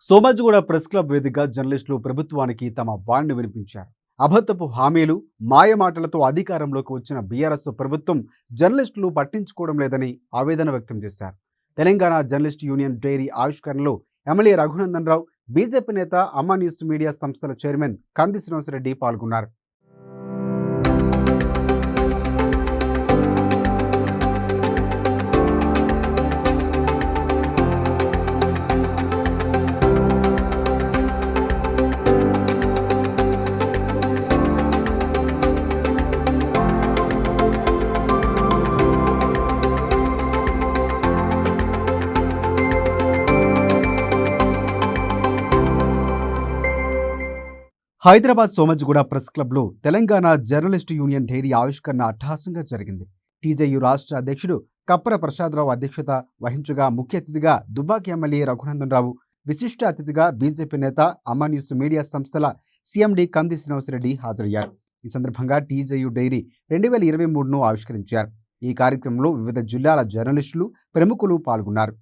Somajiguda press club వేదికగా జర్నలిస్టులు ప్రభుత్వానికి తమ వాణ్ణి వినిపించారు. అబద్ధపు హామీలు, మాయమాటలతో అధికారంలోకి వచ్చిన బీఆర్ఎస్ ప్రభుత్వం జర్నలిస్టులు పట్టించుకోవడం లేదని ఆవేదన వ్యక్తం చేశారు. తెలంగాణ జర్నలిస్ట్ యూనియన్ డైరీ ఆవిష్కరణలో ఎమ్మెల్యే రఘునందన్ రావు, బీజేపీ నేత అమ్మా న్యూస్ మీడియా సంస్థల చైర్మన్ కంది శ్రీనివాసరెడ్డి పాల్గొన్నారు. హైదరాబాద్ సోమాజిగూడ ప్రెస్ క్లబ్లో తెలంగాణ జర్నలిస్టు యూనియన్ డైరీ ఆవిష్కరణ అట్టహాసంగా జరిగింది. టీజేయూ రాష్ట్ర అధ్యక్షుడు కప్పర ప్రసాదరావు అధ్యక్షత వహించగా ముఖ్య అతిథిగా దుబ్బాకి ఎమ్మెల్యే రఘునందన్ రావు, విశిష్ట అతిథిగా బీజేపీ నేత అమ్మా న్యూస్ మీడియా సంస్థల సీఎండీ కంది శ్రీనివాసరెడ్డి హాజరయ్యారు. ఈ సందర్భంగా టీజేయూ డైరీ 2023ను ఆవిష్కరించారు. ఈ కార్యక్రమంలో వివిధ జిల్లాల జర్నలిస్టులు, ప్రముఖులు పాల్గొన్నారు.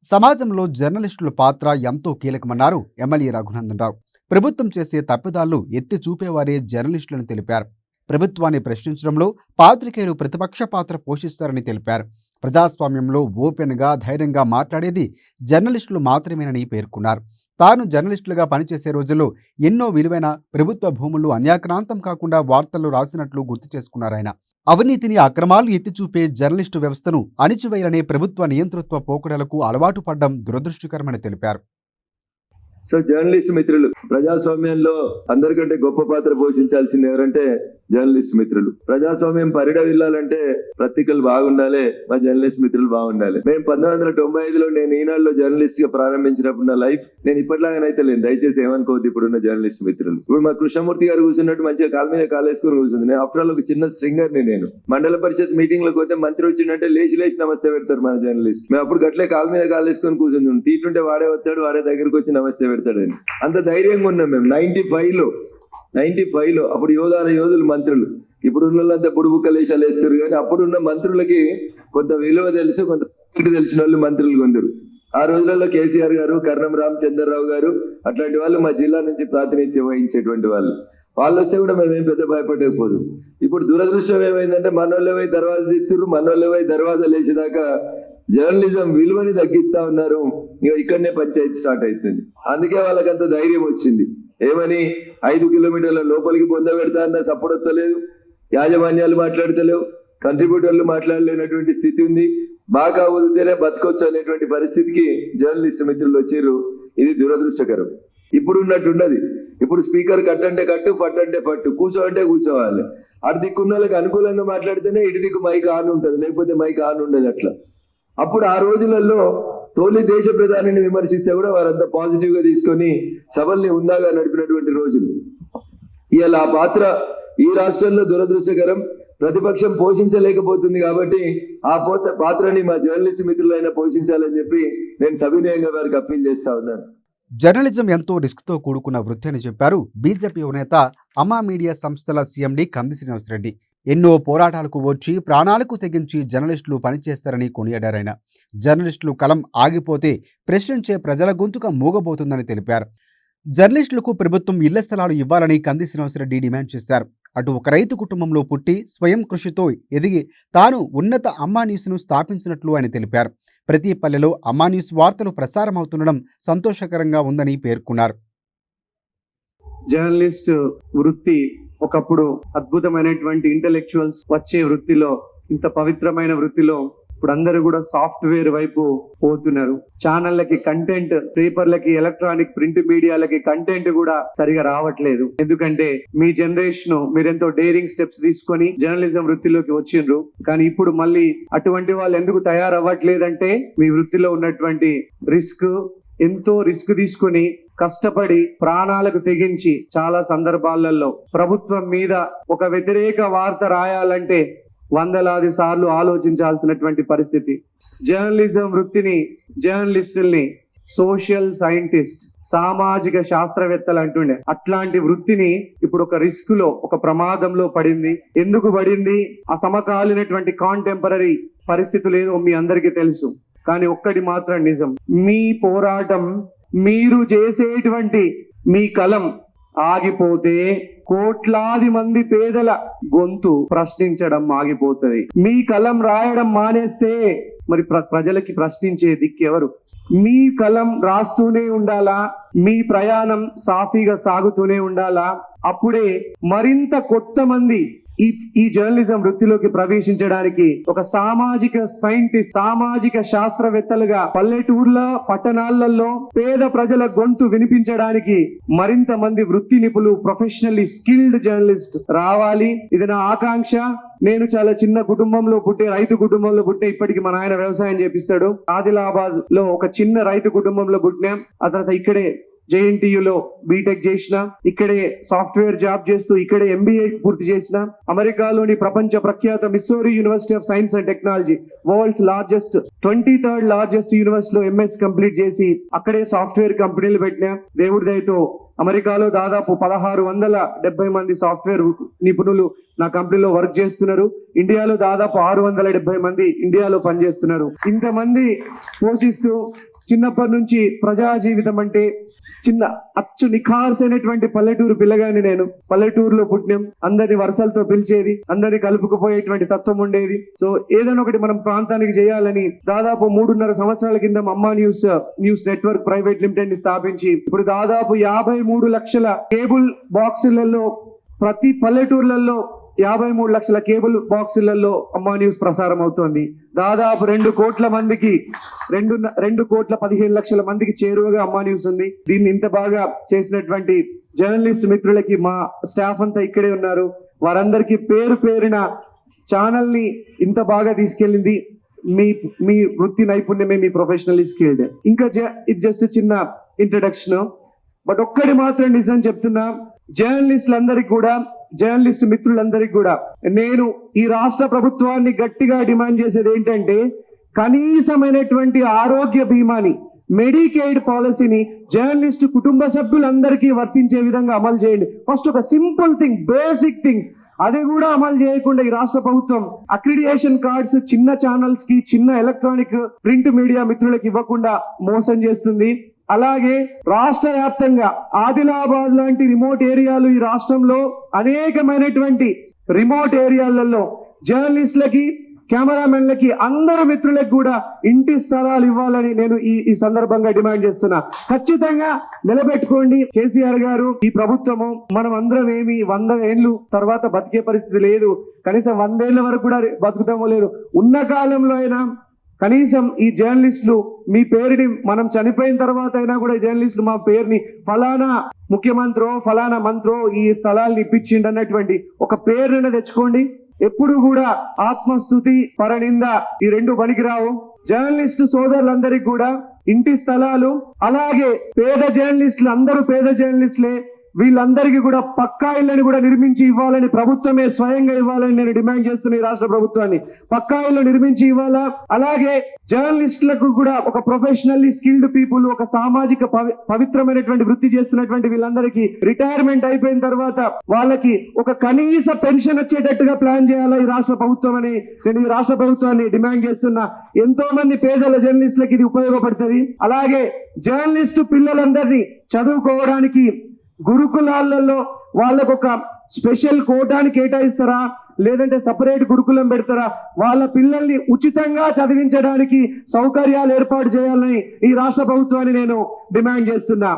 సమాజంలో జర్నలిస్టుల పాత్ర ఎంతో కీలకమన్నారు ఎమ్మెల్యే రఘునందన్ రావు. ప్రభుత్వం చేసే తప్పిదాలు ఎత్తి చూపేవారే జర్నలిస్టులని తెలిపారు. ప్రభుత్వాన్ని ప్రశ్నించడంలో పాత్రికేయులు ప్రతిపక్ష పాత్ర పోషిస్తారని తెలిపారు. ప్రజాస్వామ్యంలో ఓపెన్గా, ధైర్యంగా మాట్లాడేది జర్నలిస్టులు మాత్రమేనని పేర్కొన్నారు. తాను జర్నలిస్టులుగా పనిచేసే రోజుల్లో ఎన్నో విలువైన ప్రభుత్వ భూములు అన్యాక్రాంతం కాకుండా వార్తల్లో రాసినట్లు గుర్తు చేసుకున్నారాయన. అవినీతిని, అక్రమాలు ఎత్తిచూపే జర్నలిస్టు వ్యవస్థను అణిచివేయాలనే ప్రభుత్వ నియంతృత్వ పోకడలకు అలవాటు పడ్డం దురదృష్టకరమని తెలిపారు. సో జర్నలిస్ట్ మిత్రులు, ప్రజాస్వామ్యంలో అందరికంటే గొప్ప పాత్ర పోషించాల్సింది ఎవరంటే జర్నలిస్ట్ మిత్రులు. ప్రజాస్వామ్యం పరిడవిల్లాలంటే పత్రికలు బాగుండాలి, మా జర్నలిస్ట్ మిత్రులు బాగుండాలి. మేము 1995లో నేను ఈనాడులో జర్నలిస్ట్ గా ప్రారంభించినప్పుడు నా లైఫ్ నేను ఇప్పటిలాగానైతే లేదు, దయచేసి ఏమనుకోవద్దు ఇప్పుడున్న జర్నలిస్ట్ మిత్రులు. ఇప్పుడు మా కృష్ణమూర్తి గారు కూర్చున్నట్టు మంచిగా కాలు మీద కాలేసుకుని కూర్చుంది. నేను ఆఫ్టర్ ఆల్ ఒక చిన్న స్ట్రింగర్ ని. నేను మండల పరిషత్ మీటింగ్ లకు పోతే మంత్రి వచ్చిందంటే లేచి నమస్తే పెడతారు మన జర్నలిస్ట్. మేము అప్పుడు గట్లే కాలు మీద కాలేసుకొని కూర్చుంది. తీటుంటే వాడే వస్తాడు, వాడే దగ్గరకు వచ్చి నమస్తే పెడతాడని అంత ధైర్యంగా ఉన్నాం మేము. 95లో అప్పుడు యోధులు మంత్రులు. ఇప్పుడు ఉన్నంతా బుడుబుక్కలేశాలు వేస్తారు, కానీ అప్పుడున్న మంత్రులకి కొంత విలువ తెలుసు, కొంత తెలిసిన వాళ్ళు మంత్రులు కొందరు. ఆ రోజులలో కేసీఆర్ గారు, కర్ణం రామచంద్రరావు గారు అట్లాంటి వాళ్ళు మా జిల్లా నుంచి ప్రాతినిధ్యం వహించేటువంటి వాళ్ళు వస్తే కూడా మేమేం పెద్ద భయపడకపోదు. ఇప్పుడు దురదృష్టం ఏమైందంటే మనోళ్ళవై దర్వాజా తీస్తున్నారు, మనోళ్ళవై దర్వాజా లేచేదాకా జర్నలిజం విలువని తగ్గిస్తా ఉన్నారు. ఇక ఇక్కడనే పంచాయతీ స్టార్ట్ అవుతుంది. అందుకే వాళ్ళకంత ధైర్యం వచ్చింది. ఏమని 5 కిలోమీటర్ల లోపలికి పొందబెడతా అన్న సపోర్ట్ యాజమాన్యాలు మాట్లాడతలేవు, కంట్రిబ్యూటర్లు మాట్లాడలేనటువంటి స్థితి ఉంది. బాగా వదిలితేనే బతకొచ్చు అనేటువంటి పరిస్థితికి జర్నలిస్ట్ మిత్రులు వచ్చారు. ఇది దురదృష్టకరం. ఇప్పుడు ఉన్నట్టుండదు. ఇప్పుడు స్పీకర్ కట్టంటే కట్టు, పట్టంటే పట్టు, కూర్చోంటే కూర్చోవాలి. అటు దిక్కున్న వాళ్ళకి అనుకూలంగా మాట్లాడితేనే ఇటు దిక్కు మైక్ ఆన్ ఉంటుంది, లేకపోతే మైక్ ఆన్ ఉండదు. అట్లా అప్పుడు ఆ రోజులలో తొలి దేశ ప్రధానిని విమర్శిస్తే కూడా వారంతా పాజిటివ్ గా తీసుకొని సభల్ని ఉందాగా నడిపినటువంటి రోజులు. ఇలా ఆ పాత్ర ఈ రాష్ట్రంలో దురదృష్టకరం. ప్రతిపక్షం పోషించలేకపోతుంది కాబట్టి ఆ పాత్రని మా జర్నలిస్ట్ మిత్రులైనా పోషించాలని చెప్పి నేను సవినయంగా వారికి అప్పీల్ చేస్తా ఉన్నాను. జర్నలిజం ఎంతో రిస్క్తో కూడుకున్న వృత్తి అని చెప్పారు బీజేపీ నేత అమ్మా మీడియా సంస్థల సీఎండీ కంది శ్రీనివాసరెడ్డి. ఎన్నో పోరాటాలకు వచ్చి ప్రాణాలకు తెగించి జర్నలిస్టులు పనిచేస్తారని కొనియాడారాయన. జర్నలిస్టులు కలం ఆగిపోతే ప్రశ్నించే ప్రజల గొంతుక మూగబోతుందని తెలిపారు. జర్నలిస్టులకు ప్రభుత్వం ఇళ్ల స్థలాలు ఇవ్వాలని కంది శ్రీనివాసరెడ్డి డిమాండ్ చేశారు. అటు ఒక రైతు కుటుంబంలో పుట్టి స్వయం కృషితో ఎదిగి తాను ఉన్నత అమ్మా న్యూస్ను స్థాపించినట్లు ఆయన తెలిపారు. ప్రతి పల్లెలో అమ్మా న్యూస్ వార్తలు ప్రసారమవుతుండడం సంతోషకరంగా ఉందని పేర్కొన్నారు. జర్నలిస్ట్ వృత్తి ఒకప్పుడు అద్భుతమైనటువంటి ఇంటెలెక్చువల్స్ వచ్చే వృత్తిలో, ఇంత పవిత్రమైన వృత్తిలో ఇప్పుడు అందరూ కూడా సాఫ్ట్వేర్ వైపు పోతున్నారు. ఛానళ్ళకి కంటెంట్, పేపర్లకి, ఎలక్ట్రానిక్ ప్రింట్ మీడియాలకి కంటెంట్ కూడా సరిగా రావట్లేదు. ఎందుకంటే మీ జనరేషన్ మీరెంతో డేరింగ్ స్టెప్స్ తీసుకొని జర్నలిజం వృత్తిలోకి వచ్చిండ్రు. కానీ ఇప్పుడు మళ్ళీ అటువంటి వాళ్ళు ఎందుకు తయారవ్వట్లేదంటే మీ వృత్తిలో ఉన్నటువంటి ఎంతో రిస్క్ తీసుకుని కష్టపడి ప్రాణాలకు తెగించి చాలా సందర్భాలలో ప్రభుత్వం మీద ఒక వ్యతిరేక వార్త రాయాలంటే వందలాది సార్లు ఆలోచించాల్సినటువంటి పరిస్థితి. జర్నలిజం వృత్తిని, జర్నలిస్టుల్ని సోషల్ సైంటిస్ట్, సామాజిక శాస్త్రవేత్తలు అంటుండే. అట్లాంటి వృత్తిని ఇప్పుడు ఒక రిస్క్ లో, ఒక ప్రమాదంలో పడింది. ఎందుకు పడింది? ఆ సమకాలీనటువంటి కాంటెంపరీ పరిస్థితులు ఏదో మీ అందరికీ తెలుసు. కానీ ఒక్కటి మాత్రం నిజం, మీ పోరాటం, మీరు చేసేటువంటి మీ కలం ఆగిపోతే కోట్లాది మంది పేదల గొంతు ప్రశ్నించడం ఆగిపోతుంది. మీ కలం రాయడం మానేస్తే మరి ప్రజలకి ప్రశ్నించే దిక్కెవరు? మీ కలం రాస్తూనే ఉండాలా, మీ ప్రయాణం సాఫీగా సాగుతూనే ఉండాలా. అప్పుడే మరింత కొత్త మంది ఈ జర్నలిజం వృత్తిలోకి ప్రవేశించడానికి ఒక సామాజిక సైంటిస్ట్, సామాజిక శాస్త్రవేత్తలుగా పల్లెటూర్ల, పట్టణాలలో పేద ప్రజల గొంతు వినిపించడానికి మరింత మంది వృత్తి నిపుణులు, ప్రొఫెషనల్లీ స్కిల్డ్ జర్నలిస్ట్ రావాలి. ఇది నా ఆకాంక్ష. నేను చాలా చిన్న కుటుంబంలో పుట్టే, రైతు కుటుంబంలో పుట్టే. ఇప్పటికి మా నాయన వ్యవసాయం చేపిస్తాడు. ఆదిలాబాద్ లో ఒక చిన్న రైతు కుటుంబంలో పుట్టినా. ఆ తర్వాత ఇక్కడే JNTUలో బీటెక్ చేసిన, ఇక్కడే సాఫ్ట్వేర్ జాబ్ చేస్తూ ఇక్కడే MBA పూర్తి చేసిన, అమెరికాలోని ప్రపంచ ప్రఖ్యాత Missouri university of science and technology, world's largest 23rd largest యూనివర్సిటీలో MS కంప్లీట్ చేసి అక్కడే సాఫ్ట్వేర్ కంపెనీలు పెట్టినా. దేవుడి దయతో అమెరికాలో దాదాపు 1670 మంది సాఫ్ట్వేర్ నిపుణులు నా కంపెనీలో వర్క్ చేస్తున్నారు. ఇండియాలో దాదాపు 670 మంది ఇండియాలో పనిచేస్తున్నారు. ఇంతమంది పోషిస్తూ చిన్నప్పటి నుంచి ప్రజా జీవితం అంటే చిన్న అచ్చు నిఖార్సైనటువంటి పల్లెటూరు పిల్లగాని నేను. పల్లెటూరులో పుట్టినాం, అందరిని వరుసలతో పిలిచేది, అందరిని కలుపుకుపోయేటువంటి తత్వం ఉండేది. సో ఏదైనా ఒకటి మనం ప్రాంతానికి చేయాలని దాదాపు 3.5 సంవత్సరాల కింద అమ్మా న్యూస్ నెట్వర్క్ ప్రైవేట్ లిమిటెడ్ ని స్థాపించి ఇప్పుడు దాదాపు 53 లక్షల కేబుల్ బాక్సులలో, ప్రతి పల్లెటూర్లలో 53 లక్షల కేబుల్ బాక్సులలో అమ్మా న్యూస్ ప్రసారం అవుతోంది. దాదాపు 2 కోట్ల మందికి, 2 కోట్ల 15 లక్షల మందికి చేరువగా అమ్మా న్యూస్ ఉంది. దీన్ని ఇంత బాగా చేసినటువంటి జర్నలిస్ట్ మిత్రులకి, మా స్టాఫ్ అంతా ఇక్కడే ఉన్నారు, వారందరికీ పేరు పేరున ఛానల్ ని ఇంత బాగా తీసుకెళ్ళింది మీ వృత్తి నైపుణ్యమే, మీ ప్రొఫెషనల్ స్కిల్డ్. ఇంకా ఇది జస్ట్ చిన్న ఇంట్రడక్షన్. బట్ ఒక్కటి మాత్రం నిజం చెప్తున్నా, జర్నలిస్టులందరికీ కూడా, జర్నలిస్ట్ మిత్రులందరికీ కూడా నేను ఈ రాష్ట్ర ప్రభుత్వాన్ని గట్టిగా డిమాండ్ చేసేది ఏంటంటే, కనీసమైనటువంటి ఆరోగ్య బీమాని, మెడికేడ్ పాలసీని జర్నలిస్ట్ కుటుంబ సభ్యులందరికీ వర్తించే విధంగా అమలు చేయండి. ఫస్ట్ ఒక సింపుల్ థింగ్, బేసిక్ థింగ్స్, అది కూడా అమలు చేయకుండా ఈ రాష్ట్ర ప్రభుత్వం అక్రిడియేషన్ కార్డ్స్ చిన్న ఛానల్స్ కి, చిన్న ఎలక్ట్రానిక్ ప్రింట్ మీడియా మిత్రులకు ఇవ్వకుండా మోసం చేస్తుంది. అలాగే రాష్ట్ర వ్యాప్తంగా ఆదిలాబాద్ లాంటి రిమోట్ ఏరియాలు, ఈ రాష్ట్రంలో అనేకమైనటువంటి రిమోట్ ఏరియాలలో జర్నలిస్టులకి, కెమెరామెన్లకి, అందరు మిత్రులకు కూడా ఇంటి స్థలాలు ఇవ్వాలని నేను ఈ సందర్భంగా డిమాండ్ చేస్తున్నా. ఖచ్చితంగా నిలబెట్టుకోండి. కేసీఆర్ గారు, ఈ ప్రభుత్వము, మనం అందరం ఏమి 100 ఏళ్ళు తర్వాత బతికే పరిస్థితి లేదు, కనీసం 100 ఏళ్ల వరకు కూడా బతుకుతామో లేదు. ఉన్న కాలంలో అయినా కనీసం ఈ జర్నలిస్టులు మీ పేరుని, మనం చనిపోయిన తర్వాత అయినా కూడా జర్నలిస్టులు మా పేరుని ఫలానా ముఖ్యమంత్రో, ఫలానా మంత్రో ఈ స్థలాల్ని ఇప్పించిండు అన్నటువంటి ఒక పేరుని తెచ్చుకోండి. ఎప్పుడు కూడా ఆత్మస్తుతి, పరనింద ఈ 2 పనికిరావు. జర్నలిస్టు సోదరులందరికీ కూడా ఇంటి స్థలాలు, అలాగే పేద జర్నలిస్టులు, అందరూ పేద జర్నలిస్టులే, వీళ్ళందరికీ కూడా పక్కా ఇళ్ళని కూడా నిర్మించి ఇవ్వాలని, ప్రభుత్వమే స్వయంగా ఇవ్వాలని నేను డిమాండ్ చేస్తున్నా. ఈ రాష్ట్ర ప్రభుత్వాన్ని పక్కా ఇళ్ళు నిర్మించి ఇవ్వాలా. అలాగే జర్నలిస్టులకు కూడా ఒక ప్రొఫెషనల్లీ స్కిల్డ్ పీపుల్, ఒక సామాజిక పవిత్రమైనటువంటి వృత్తి చేస్తున్నటువంటి వీళ్ళందరికీ రిటైర్మెంట్ అయిపోయిన తర్వాత వాళ్ళకి ఒక కనీస పెన్షన్ వచ్చేటట్టుగా ప్లాన్ చేయాలా ఈ రాష్ట్ర ప్రభుత్వం అని నేను ఈ రాష్ట్ర ప్రభుత్వాన్ని డిమాండ్ చేస్తున్నా. ఎంతో మంది పేదల జర్నలిస్టులకు ఇది ఉపయోగపడుతుంది. అలాగే జర్నలిస్టు పిల్లలందరినీ చదువుకోవడానికి గురుకులాలలో వాళ్ళకు ఒక స్పెషల్ కోటాని కేటాయిస్తారా, లేదంటే సపరేట్ గురుకులం పెడతారా? వాళ్ళ పిల్లల్ని ఉచితంగా చదివించడానికి సౌకర్యాలు ఏర్పాటు చేయాలని ఈ రాష్ట్ర ప్రభుత్వాన్ని నేను డిమాండ్ చేస్తున్నా.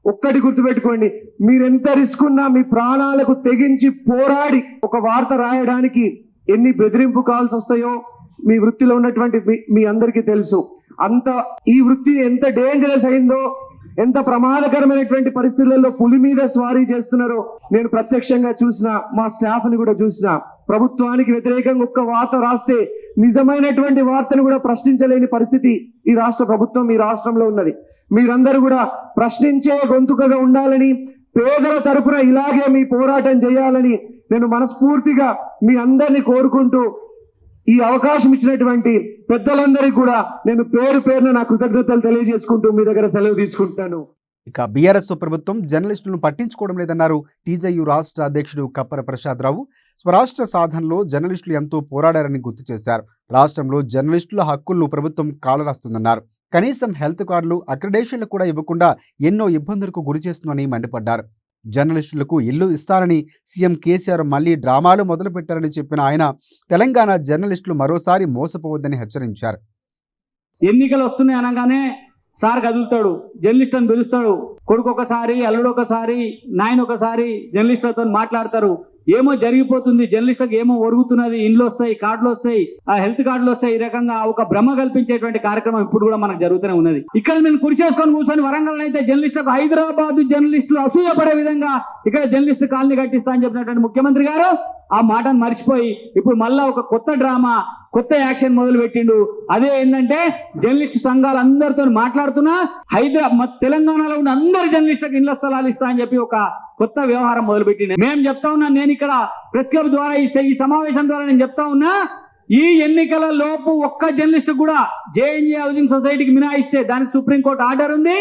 ఒక్కటి గుర్తుపెట్టుకోండి, మీరెంత రిస్క్ ఉన్నా మీ ప్రాణాలకు తెగించి పోరాడి ఒక వార్త రాయడానికి ఎన్ని బెదిరింపు కాల్స్ వస్తాయో మీ వృత్తిలో ఉన్నటువంటి మీ అందరికీ తెలుసు. అంత ఈ వృత్తి ఎంత డేంజరస్ అయిందో, ఎంత ప్రమాదకరమైనటువంటి పరిస్థితులలో పులి మీద స్వారీ చేస్తున్నారో నేను ప్రత్యక్షంగా చూసిన, మా స్టాఫ్ ని కూడా చూసిన. ప్రభుత్వానికి వ్యతిరేకంగా ఒక్క వార్త రాస్తే నిజమైనటువంటి వార్తను కూడా ప్రశ్నించలేని పరిస్థితి ఈ రాష్ట్ర ప్రభుత్వం, ఈ రాష్ట్రంలో ఉన్నది. మీరందరూ కూడా ప్రశ్నించే గొంతుకగా ఉండాలని, పేదల తరపున ఇలాగే మీ పోరాటం చేయాలని నేను మనస్ఫూర్తిగా మీ అందరినీ కోరుకుంటూ, ఈ అవకాశం ఇచ్చినటువంటి పెద్దలందరికీ కూడా నేను పేరు పేరున నా కృతజ్ఞతలు తెలియజేసుకుంటూ మీ దగ్గర సెలవు తీసుకుంటాను. ఇక బీఆర్ఎస్ ప్రభుత్వం జర్నలిస్టులను పట్టించుకోవడం లేదన్నారు టీజేయు రాష్ట్ర అధ్యక్షుడు కప్పర ప్రసాద్ రావు. స్వరాష్ట్ర సాధనలో జర్నలిస్టులు ఎంతో పోరాడారని గుర్తు చేశారు. రాష్ట్రంలో జర్నలిస్టుల హక్కులను ప్రభుత్వం కాలరాస్తుందన్నారు. కనీసం హెల్త్ కార్డులు, అక్రిడేషన్లు కూడా ఇవ్వకుండా ఎన్నో ఇబ్బందులకు గురి చేస్తుందని మండిపడ్డారు. జర్నలిస్టులకు ఇల్లు ఇస్తారని సీఎం కేసీఆర్ మళ్లీ డ్రామాలు మొదలుపెట్టారని చెప్పిన ఆయన తెలంగాణ జర్నలిస్టులు మరోసారి మోసపోవద్దని హెచ్చరించారు. ఎన్నికలు వస్తున్నాయి అనగానే సార్ కదులుతాడు, జర్నలిస్ట్ అని పిలుస్తాడు. కొడుకు ఒకసారి, అల్లుడు ఒకసారి, నాయన ఒకసారి జర్నలిస్టులతో మాట్లాడతారు. ఏమో జరిగిపోతుంది, జర్నలిస్టులకు ఏమో ఒరుగుతున్నది, ఇండ్లు వస్తాయి, కార్డులు వస్తాయి, ఆ హెల్త్ కార్డులు వస్తాయి. ఈ రకంగా ఒక భ్రమ కల్పించేటువంటి కార్యక్రమం ఇప్పుడు కూడా మనకు జరుగుతూనే ఉన్నది. ఇక్కడ నేను కుడి చేసుకొని కూర్చొని వరంగల్ అయితే జర్నలిస్టులకు, హైదరాబాద్ జర్నలిస్టులు అసూయపడే విధంగా ఇక్కడ జర్నలిస్టు కాలనీ కట్టిస్తా అని చెప్పినటువంటి ముఖ్యమంత్రి గారు ఆ మాటను మర్చిపోయి ఇప్పుడు మళ్ళా ఒక కొత్త డ్రామా, కొత్త యాక్షన్ మొదలు పెట్టిండు. అదే ఏంటంటే జర్నలిస్టు సంఘాలు అందరితో మాట్లాడుతున్నా హైదరాబాద్, తెలంగాణలో ఉన్న అందరు జర్నలిస్టులకు ఇళ్ల స్థలాలు ఇస్తా అని చెప్పి ఒక కొత్త వ్యవహారం మొదలుపెట్టింది. మేము చెప్తా ఉన్నా, నేను ఇక్కడ ప్రెస్ క్లబ్ ద్వారా ఈ సమావేశం ద్వారా నేను చెప్తా ఉన్నా, ఈ ఎన్నికల లోపు ఒక్క జర్నలిస్ట్ కూడా జేఎన్జే హౌసింగ్ సొసైటీకి మినహాయిస్తే దానికి సుప్రీంకోర్టు ఆర్డర్ ఉంది.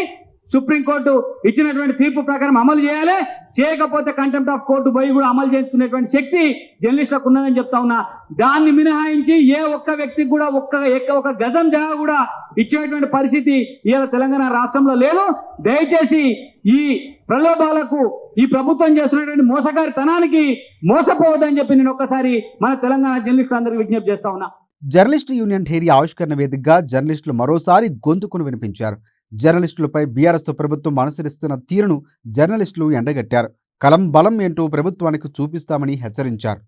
సుప్రీంకోర్టు ఇచ్చినటువంటి తీర్పు ప్రకారం అమలు చేయాలి. చేయకపోతే కంటెంప్ట్ ఆఫ్ కోర్టు పోయి కూడా అమలు చేసుకునేటువంటి శక్తి జర్నలిస్టులకు ఉన్నదని చెప్తా ఉన్నా. దాన్ని మినహాయించి ఏ ఒక్క వ్యక్తికి కూడా ఒక గజం జాగా కూడా ఇచ్చేటువంటి పరిస్థితి ఇవాళ తెలంగాణ రాష్ట్రంలో లేదు. దయచేసి ఈ ప్రలోభాలకు ఈ ప్రభుత్వం చేస్తున్నటువంటి మోసగారితనానికి మోసపోవద్దని చెప్పి నేను ఒక్కసారి మన తెలంగాణ జర్నలిస్టులు అందరికీ విజ్ఞప్తి చేస్తా ఉన్నా. జర్నలిస్టు యూనియన్ ఢేరీ ఆవిష్కరణ వేదికగా జర్నలిస్టులు మరోసారి గొంతుకును వినిపించారు. జర్నలిస్టులపై బీఆర్ఎస్ ప్రభుత్వం అనుసరిస్తున్న తీరును జర్నలిస్టులు ఎండగట్టారు. కలం బలం ఏంటో ప్రభుత్వానికి చూపిస్తామని హెచ్చరించారు.